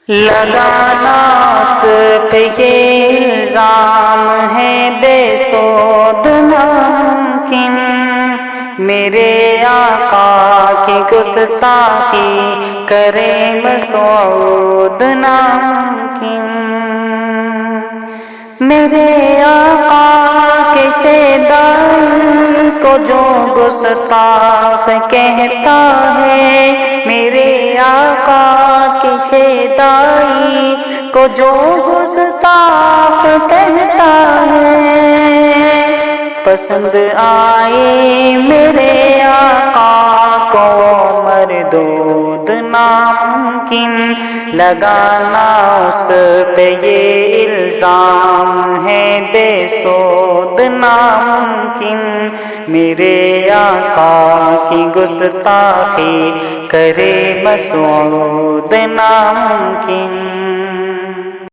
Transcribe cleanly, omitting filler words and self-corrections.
لگانا اس پہ یہ الزام ہے بے سود ناممکن، میرے آقا کی گستاخی کرے مسعود ناممکن، میرے آقا کے شیدائی کو جو گستاخ کہتا ہے، میرے آقا کے شیدائی کو جو گستاخ کہتا ہے، پسند آئے میرے آقا کو مردود ناممکن، لگانا اس پہ یہ الزام ہے بے سود ناممکن، میرے آقا کی گستاخی کرے مسعود ناممکن۔